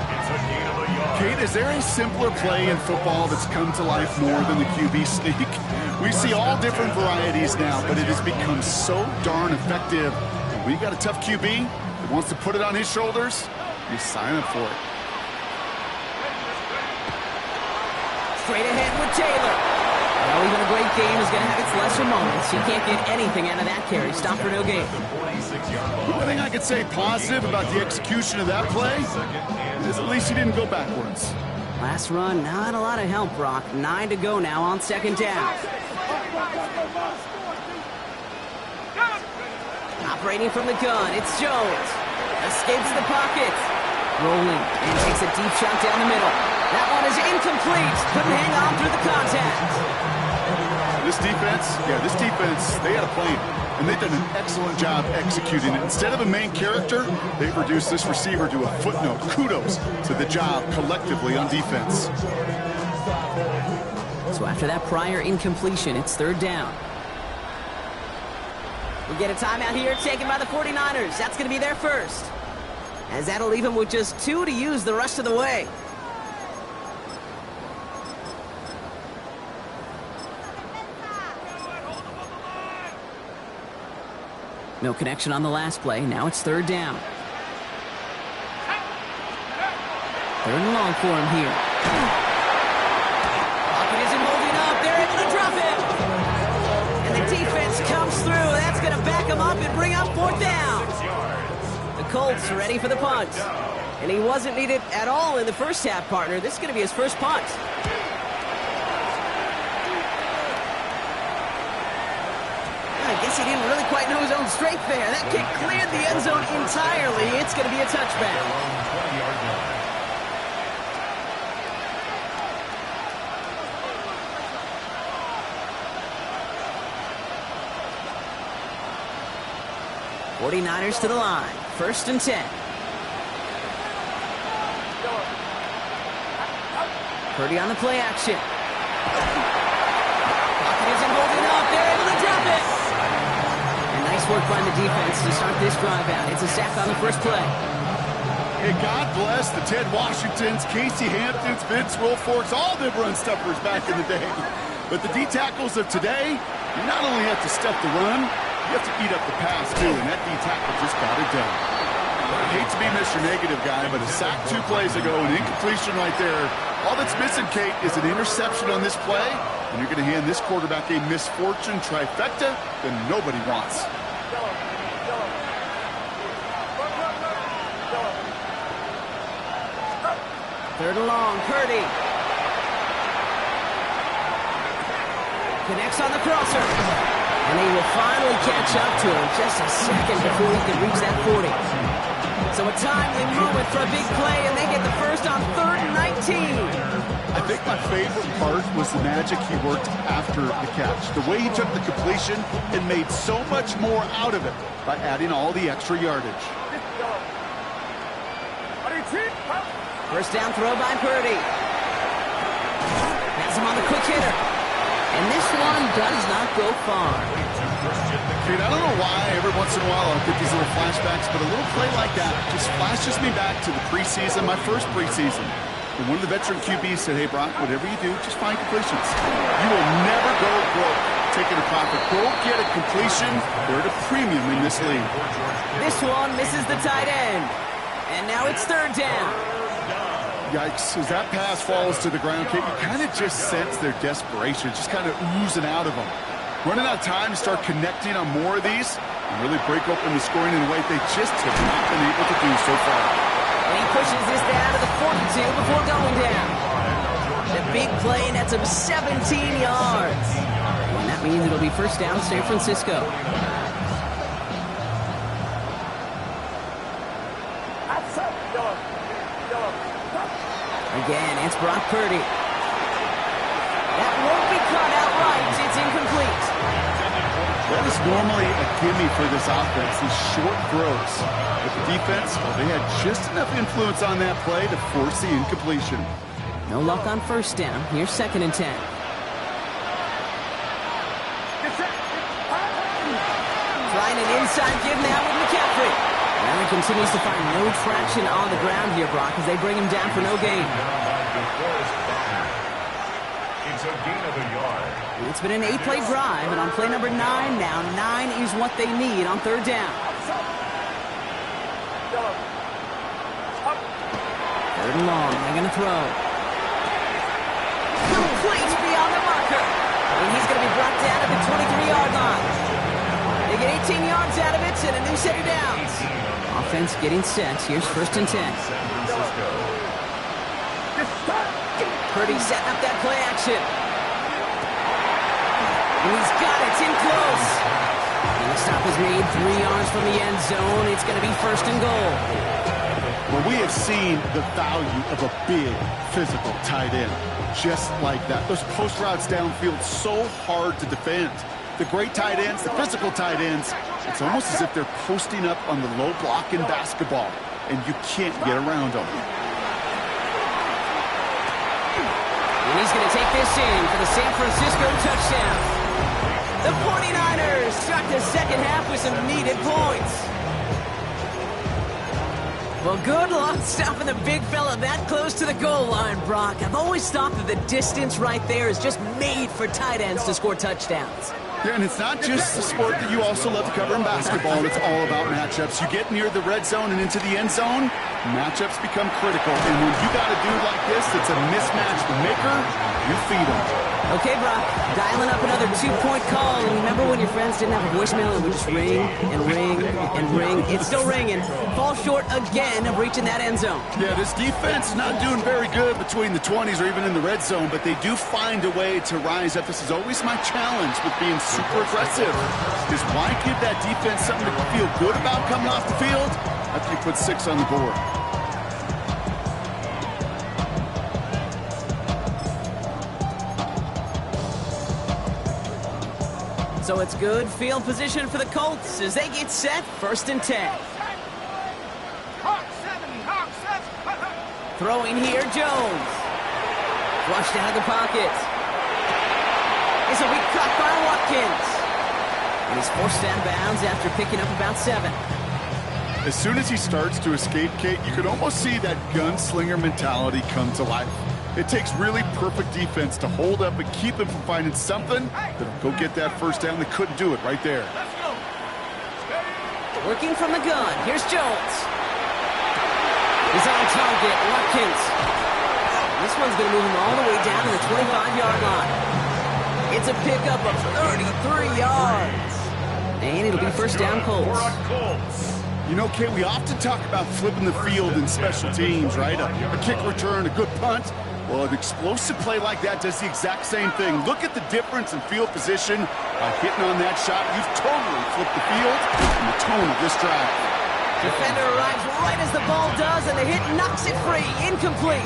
Kate, is there a simpler play in football that's come to life more than the QB sneak? We see all different varieties now, but it has become so darn effective. And when you got a tough QB that wants to put it on his shoulders, you sign up for it. Straight ahead with Taylor. Well, even a great game is going to have its lesser moments. He can't get anything out of that carry. Stop for no gain. One thing I could say positive about the execution of that play is at least he didn't go backwards. Last run, not a lot of help, Brock. 9 to go now on 2nd down. Operating from the gun, it's Jones. Escapes the pocket. Rolling and takes a deep shot down the middle. That one is incomplete. Couldn't hang on through the contact. This defense, they had a plan, and they've done an excellent job executing it. Instead of a main character, they've reduced this receiver to a footnote. Kudos to the job collectively on defense. So after that prior incompletion, it's 3rd down. We get a timeout here taken by the 49ers. That's going to be their first, as that'll leave them with just 2 to use the rest of the way. No connection on the last play. Now it's 3rd down. 3rd and long for him here. Pocket isn't holding up. They're able to drop it. And the defense comes through. That's going to back him up and bring up 4th down. The Colts ready for the punt. And he wasn't needed at all in the first half, partner. This is going to be his first punt. I guess he didn't really quite know his own strength there. That kick cleared the end zone entirely. It's going to be a touchback. '49ers to the line. 1st and 10. Purdy on the play action. Pocket isn't holding up. They're able to drop it. Nice work by the defense to start this drive out. It's a sack on the first play. Hey, God bless the Ted Washingtons, Casey Hamptons, Vince Wilforks, all them run stuffers back in the day. But the D-tackles of today, you not only have to stuff the run, you have to eat up the pass, too, and that D-tackle just got it done. I hate to be Mr. Negative guy, but a sack 2 plays ago, an incompletion right there. All that's missing, Kate, is an interception on this play, and you're going to hand this quarterback a misfortune trifecta that nobody wants. 3rd and long, Purdy. Connects on the crosser. And he will finally catch up to him just a second before he can reach that 40. So a timely moment for a big play, and they get the first on 3rd and 19. I think my favorite part was the magic he worked after the catch. The way he took the completion and made so much more out of it by adding all the extra yardage. First down throw by Purdy. Has him on the quick hitter. And this one does not go far. Dude, I don't know why every once in a while I'll get these little flashbacks, but a little play like that just flashes me back to the preseason, my first preseason. And one of the veteran QBs said, hey, Brock, whatever you do, just find completions. You will never go broke taking a profit. Go get a completion. They're at a premium in this league. This one misses the tight end. And now it's 3rd down. Yikes, as that pass falls to the ground, Kate, you kind of just sense their desperation, just kind of oozing out of them. Running out of time to start connecting on more of these and really break open the scoring in a way they just have not been able to do so far. And he pushes this down to the 42 before going down. The big play nets him 17 yards. And that means it'll be first down San Francisco. Again, it's Brock Purdy. That won't be caught outright. It's incomplete. That was normally a gimme for this offense, these short throws. But the defense, well, they had just enough influence on that play to force the incompletion. No luck on first down. Here's 2nd and 10. Trying an inside give now with McCaffrey. And he continues to find no traction on the ground here, Brock, as they bring him down for no gain. It's a gain of a yard. It's been an 8-play drive, and on play number 9 now, 9 is what they need on third down. Third and long, they're going to throw. Complete beyond the marker. And he's going to be brought down at the 23-yard line. They get 18 yards out of it and a new set of downs. Offense getting set. Here's first and 10. Purdy setting up that play action. And he's got it. It's in close. And the stop is made 3 yards from the end zone. It's going to be first and goal. Well, we have seen the value of a big, physical tight end. Just like that. Those post routes downfield, so hard to defend. The great tight ends, the physical tight ends, it's almost as if they're posting up on the low block in basketball, and you can't get around them. And he's going to take this in for the San Francisco touchdown. The 49ers start the second half with some needed points. Well, good luck stopping the big fella that close to the goal line, Brock. I've always thought that the distance right there is just made for tight ends to score touchdowns. Yeah, and it's not just the sport that you also love to cover in basketball. It's all about matchups. You get near the red zone and into the end zone, matchups become critical. And when you got a dude like this that's a mismatch maker, you feed him. Okay, Brock, dialing up another 2-point call. And remember when your friends didn't have a voicemail? It would just ring and ring and ring. It's still ringing. Fall short again of reaching that end zone. Yeah, this defense not doing very good between the 20s or even in the red zone, but they do find a way to rise up. This is always my challenge with being super aggressive, is why give that defense something to feel good about coming off the field after you put 6 on the board? So it's good field position for the Colts as they get set, first and 10. Throwing here, Jones. Flushed out of the pocket. This will be caught by Watkins. And he's forced out of bounds after picking up about 7. As soon as he starts to escape, Kate, you can almost see that gunslinger mentality come to life. It takes really perfect defense to hold up and keep him from finding something that'll go get that first down. They couldn't do it right there. Working from the gun. Here's Jones. He's on target. Watkins. This one's going to move him all the way down to the 25-yard line. It's a pickup of 33 yards. And it'll be first down, Colts. You know, Kate, we often talk about flipping the field in special teams, right? A kick return, a good punt. Well, an explosive play like that does the exact same thing. Look at the difference in field position. By hitting on that shot, you've totally flipped the field and the tone of this drive. Defender arrives right as the ball does, and the hit knocks it free. Incomplete.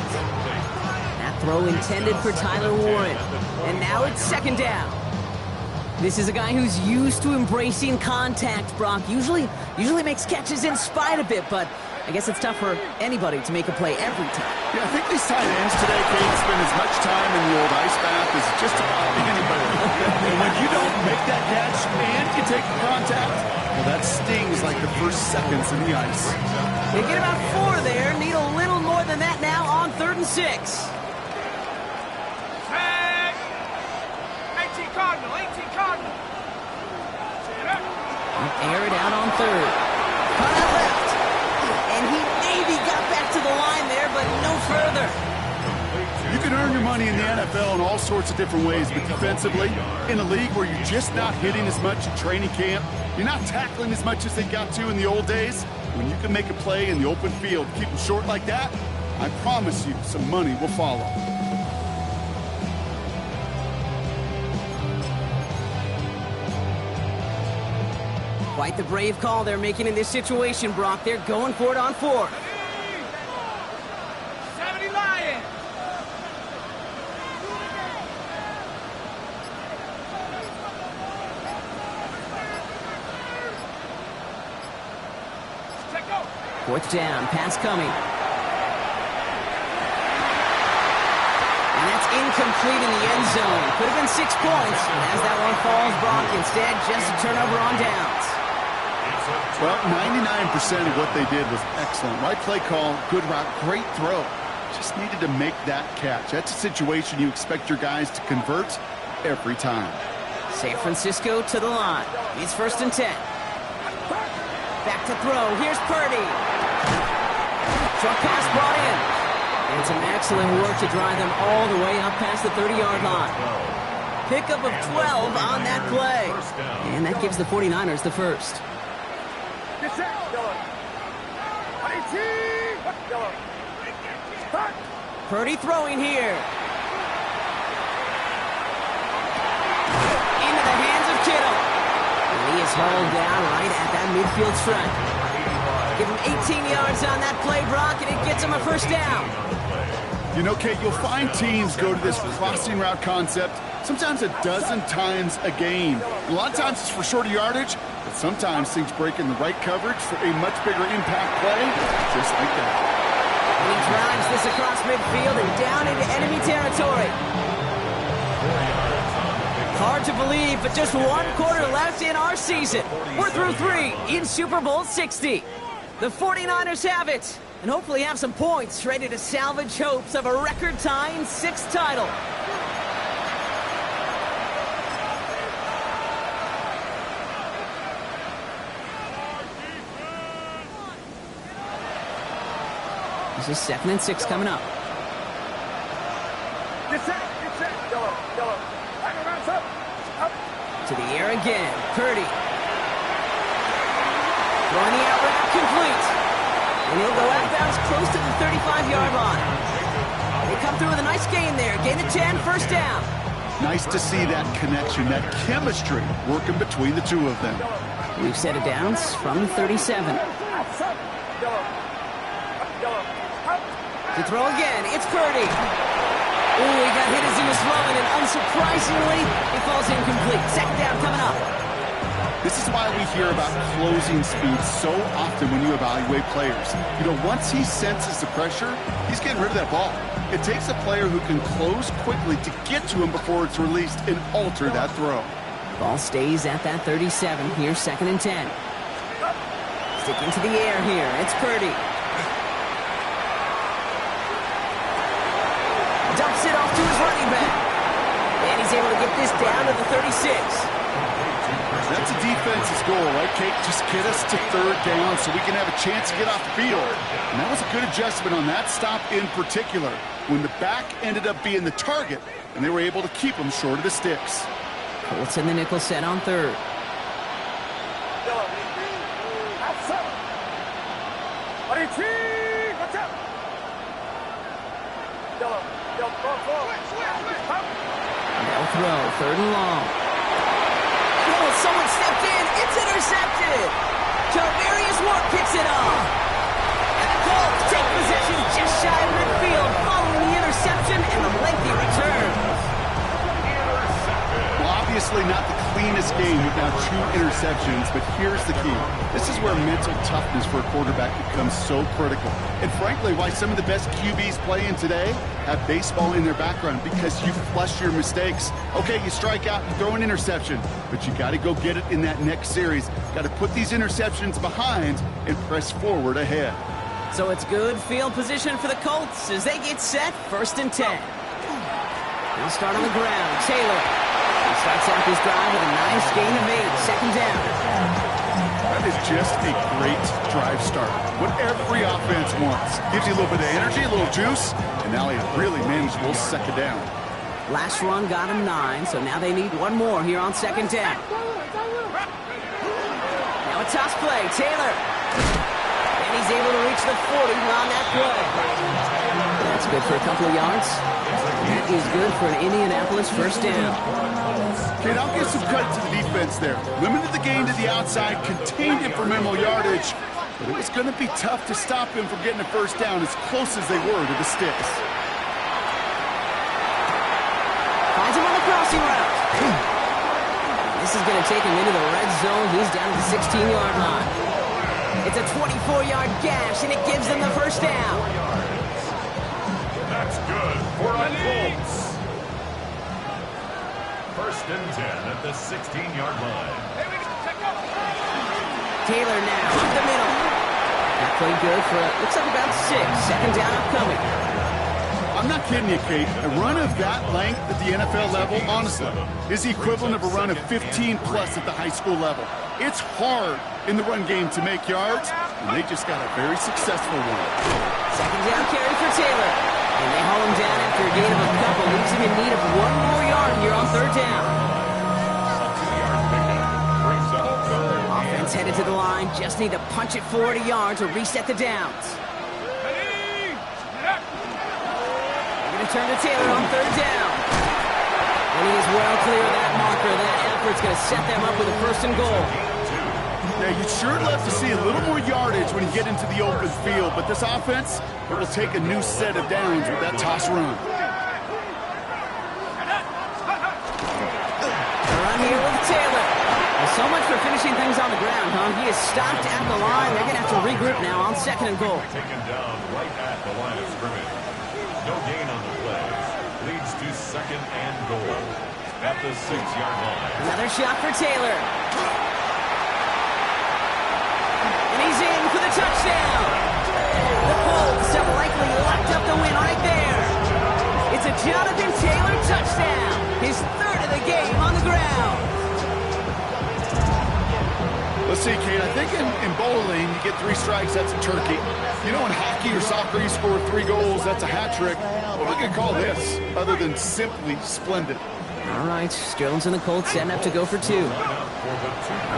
That throw intended for Tyler Warren. And now it's second down. This is a guy who's used to embracing contact, Brock. Usually makes catches in spite of it, but I guess it's tough for anybody to make a play every time. Yeah, I think these tight ends today, Kate, spend as much time in the old ice bath as just about anybody. And when you don't make that catch and you take the contact, well, that stings like the first seconds in the ice. They get about 4 there. Need a little more than that now on 3rd and 6. 18 Cardinal. Air it out on 3rd. Cut out left. And he maybe got back to the line there, but no further. You can earn your money in the NFL in all sorts of different ways, but defensively, in a league where you're just not hitting as much in training camp, you're not tackling as much as they got to in the old days, when you can make a play in the open field, keep them short like that, I promise you some money will follow. Quite the brave call they're making in this situation, Brock. They're going for it on 4th. 70 Lions. Check go. 4th down, pass coming. And that's incomplete in the end zone. Could have been 6 points, but as that one falls, Brock instead just a turnover on downs. Well, 99% of what they did was excellent. Right play call, good route, great throw. Just needed to make that catch. That's a situation you expect your guys to convert every time. San Francisco to the line. It's 1st and 10. Back to throw. Here's Purdy. Short pass brought in. And some excellent work to drive them all the way up past the 30-yard line. Pickup of 12 on that play. And that gives the 49ers the first. Purdy throwing here. Into the hands of Kittle. And he is hauled down right at that midfield stripe. Give him 18 yards on that play, Brock, and it gets him a first down. You know, Kate, you'll find teams go to this crossing route concept sometimes a dozen times a game. A lot of times it's for shorter yardage, but sometimes things break in the right coverage for a much bigger impact play, just like that. And he drives this across midfield and down into enemy territory. Hard to believe, but just one quarter left in our season. We're through 3 in Super Bowl 60. The 49ers have it, and hopefully have some points ready to salvage hopes of a record-tying 6th title. This is 2nd and 6 coming up. To the air again, Purdy. Throwing the out route complete. And he'll go outbounds close to the 35-yard line. They come through with a nice gain there. Gain of 10, first down. Nice to see that connection, that chemistry working between the two of them. We've set it down from 37. To throw again, it's Purdy. Ooh, he got hit as he was throwing, and unsurprisingly, he falls incomplete. 2nd down coming up. This is why we hear about closing speed so often when you evaluate players. You know, once he senses the pressure, he's getting rid of that ball. It takes a player who can close quickly to get to him before it's released and alter that throw. Ball stays at that 37. Here's 2nd and 10. Sticking to the air here. It's Purdy. Dumps it off to his running back. And he's able to get this down to the 36. That's a defense's goal, right, Kate? Just get us to 3rd down so we can have a chance to get off the field. And that was a good adjustment on that stop in particular, when the back ended up being the target, and they were able to keep him short of the sticks. Colts in the nickel set on 3rd. They'll throw, 3rd and long. Oh, someone stepped in. It's intercepted. Javarius Ward picks it off. And the Colts take possession just shy of midfield following the interception and the lengthy return. Well, obviously not the cleanest game with now 2 interceptions, but here's the key. This is where mental toughness for a quarterback becomes so critical. And frankly, why some of the best QBs playing today have baseball in their background, because you flush your mistakes. Okay, you strike out, you throw an interception, but you got to go get it in that next series. Got to put these interceptions behind and press forward ahead. So it's good field position for the Colts as they get set, 1st and 10. They'll start on the ground. Taylor. He starts out this drive with a nice gain of 8, 2nd down. That is just a great drive start. What every offense wants. Gives you a little bit of energy, a little juice, and now a really manageable 2nd down. Last run got him 9, so now they need one more here on 2nd down. Now a toss play, Taylor. And he's able to reach the 40 on that play. That's good for a couple of yards. That is good for an Indianapolis 1st down. Okay, I'll give some credit to the defense there. Limited the gain to the outside, contained him for minimal yardage, but it was going to be tough to stop him from getting a 1st down as close as they were to the sticks. Finds him on the crossing route. This is going to take him into the red zone. He's down to the 16-yard line. It's a 24-yard gash, and it gives them the 1st down. That's good for a Colts. 1st and 10 at the 16-yard line. To Taylor now, up the middle. That played good for, looks like about 6. Second down upcoming. I'm not kidding you, Kate. A run of that length at the NFL level, honestly, is the equivalent of a run of 15-plus at the high school level. It's hard in the run game to make yards, and they just got a very successful one. Second down carry for Taylor. And they haul him down after a gain of a couple. Leaves him in need of 1 more yard here on third down. Offense headed to the line. Just need to punch it 40 yards to reset the downs. Turn to Taylor on third down. And he is well clear of that marker. That effort's going to set them up with a first and goal. Now, you'd sure love to see a little more yardage when you get into the open field, but this offense, it will take a new set of downs with that toss run. Run here with Taylor. Well, so much for finishing things on the ground, huh? He is stopped at the line. They're going to have to regroup now on second and goal. Taken down right at the line of scrimmage. No gain on the play. Leads to second and goal at the 6-yard line. Another shot for Taylor. And he's in for the touchdown. The Colts have likely locked up the win right there. It's a Jonathan Taylor touchdown. His third of the game on the ground. Let's see, Kate, I think in bowling, you get 3 strikes, that's a turkey. You know, in hockey or soccer, you score 3 goals, that's a hat trick. What are we going to call this, other than simply splendid? All right, Jones and the Colts setting up to go for 2. All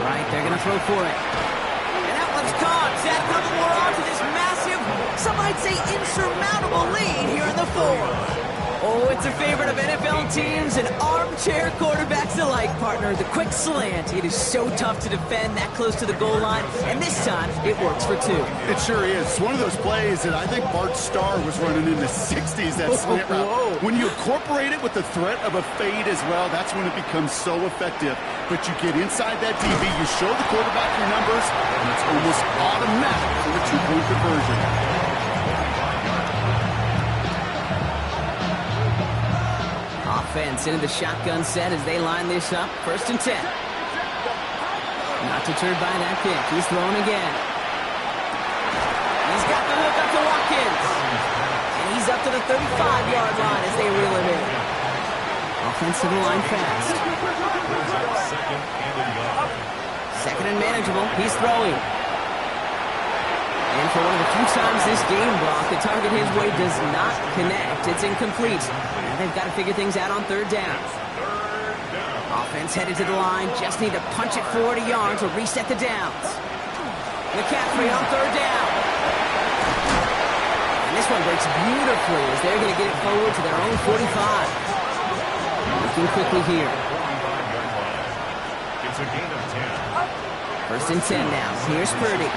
right, they're going to throw for it. And that one's caught. Zach Cleveland more on to this massive, some might say insurmountable lead here in the 4th. Oh, it's a favorite of NFL teams and armchair quarterbacks alike, partner. The quick slant. It is so tough to defend that close to the goal line, and this time it works for 2. It sure is. It's one of those plays that I think Bart Starr was running in the 60s, that slant route. When you incorporate it with the threat of a fade as well, that's when it becomes so effective. But you get inside that DB, you show the quarterback your numbers, and it's almost automatic for a 2-point conversion. Offense into the shotgun set as they line this up. First and 10. Not deterred by that kick. He's throwing again. He's got the hook up to Watkins. And he's up to the 35-yard line as they reel him in. Offense to the line fast. Second and manageable. He's throwing. And for one of the few times this game block, the target his way does not connect. It's incomplete. Now they've got to figure things out on third down. Offense headed to the line. Just need to punch it 40 yards to reset the downs. McCaffrey on third down. And this one breaks beautifully as they're going to get it forward to their own 45. Looking quickly here. It's a gain of 10. First and 10 now. Here's Purdy.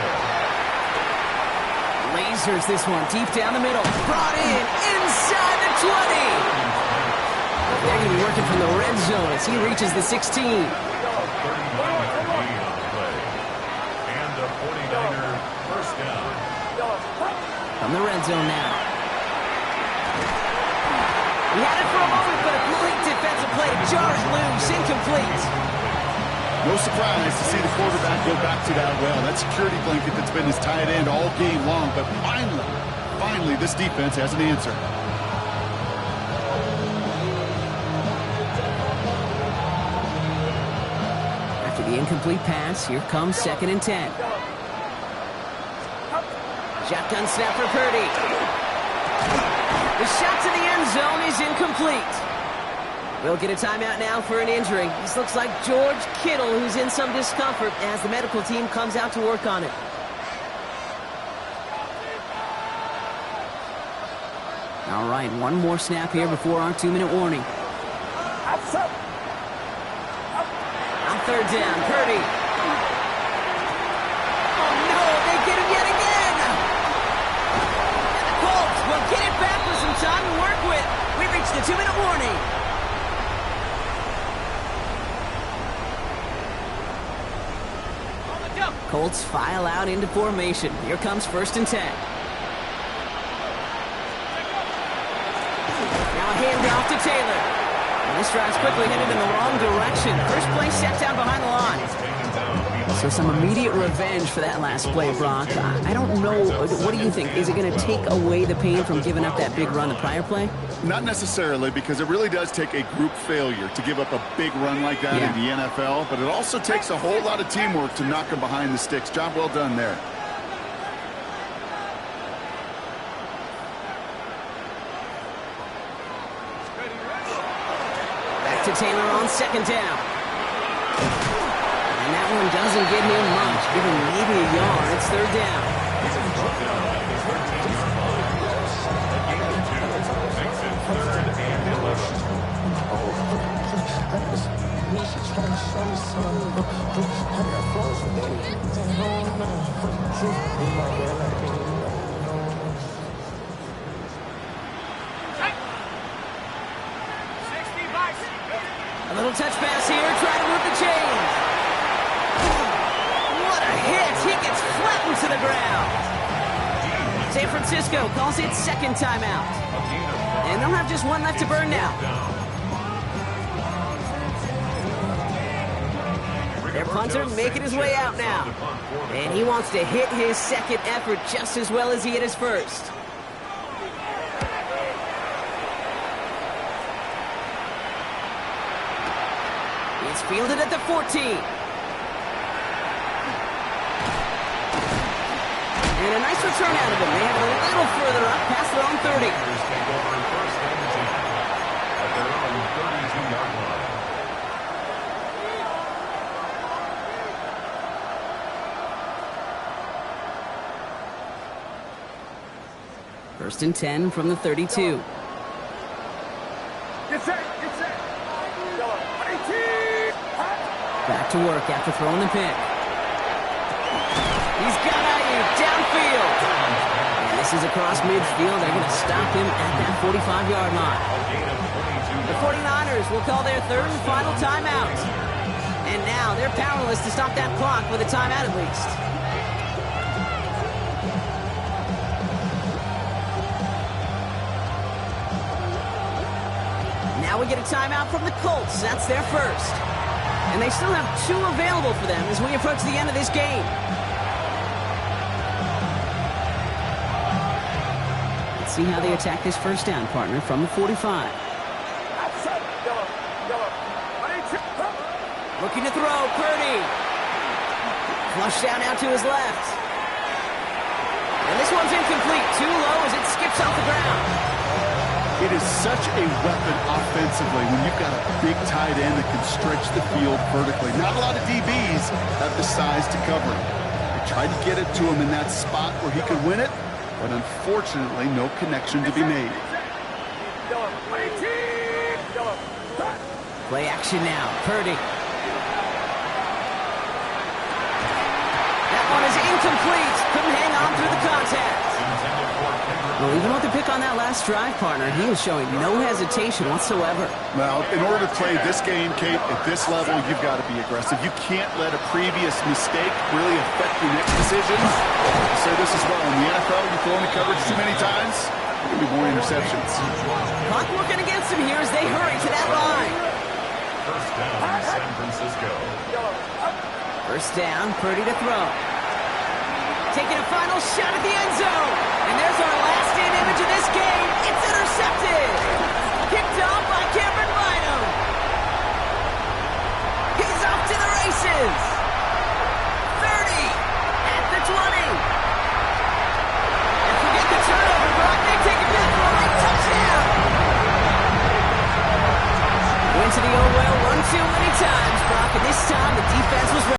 Lasers this one deep down the middle. Brought in inside the 20. They're going to be working from the red zone as he reaches the 16. 39 and a 49er first down. From the red zone now. He had it for a moment, but a great defensive play to jar it loose. Incomplete. No surprise to see the quarterback go back to that well. That security blanket that's been his tight end all game long. But finally, this defense has an answer. After the incomplete pass, here comes second and 10. Shotgun snap for Purdy. The shot to the end zone is incomplete. We'll get a timeout now for an injury. This looks like George Kittle, who's in some discomfort as the medical team comes out to work on it. All right, one more snap here before our 2-minute warning. On third down, Purdy. Oh, no, they get him yet again. And the Colts will get it back with some time to work with. We reached the 2-minute warning. Colts file out into formation. Here comes first and 10. Now a handoff to Taylor. And this drive's quickly headed in the wrong direction. First play set down behind the line. He's taken down So some immediate revenge for that last play, Brock. I don't know. What do you think? Is it going to take away the pain from giving up that big run the prior play? Not necessarily, because it really does take a group failure to give up a big run like that in the NFL, but it also takes a whole lot of teamwork to knock him behind the sticks. Job well done there. Back to Taylor on second down. And that one doesn't get him much. Give him maybe a yard. It's third down. A little touch pass here, trying to move the chains. What a hit! He gets flattened to the ground. San Francisco calls it second timeout. And they'll have just one left to burn now. Their punter making his way out now. And he wants to hit his second effort just as well as he hit his first. It's fielded at the 14. And a nice return out of him. They have it a little further up, past their own 30. First and 10 from the 32. Back to work after throwing the pick. He's got Ayuk downfield. And this is across midfield. They're going to stop him at that 45-yard line. The 49ers will call their third and final timeout. And now they're powerless to stop that clock with a timeout at least. Now we get a timeout from the Colts. That's their first. And they still have two available for them as we approach the end of this game. Let's see how they attack this first down, partner, from the 45. Looking to throw, Purdy. Flush down out to his left. And this one's incomplete. Too low as it skips off the ground. It is such a weapon offensively when you've got a big tight end that can stretch the field vertically. Not a lot of DBs have the size to cover him. They tried to get it to him in that spot where he could win it, but unfortunately, no connection to be made. Play action now. Purdy. That one is incomplete. Couldn't hang on through the contact. Well, even with the pick on that last drive, partner, he is showing no hesitation whatsoever. Well, in order to play this game, Kate, at this level, you've got to be aggressive. You can't let a previous mistake really affect your next decision. I say this as well. In the NFL, you throw in the coverage too many times, there can be more interceptions. Clock working against him here as they hurry to that line. First down, San Francisco. First down, Purdy to throw. Taking a final shot at the end zone. And there's our last-in image of this game. It's intercepted. Kicked off by Cameron Bynum. He's off to the races. 30 at the 20. And forget the turnover, Brock. They take it back for a late touchdown. Went to the old well 1-2 many times, Brock, and this time the defense was ready.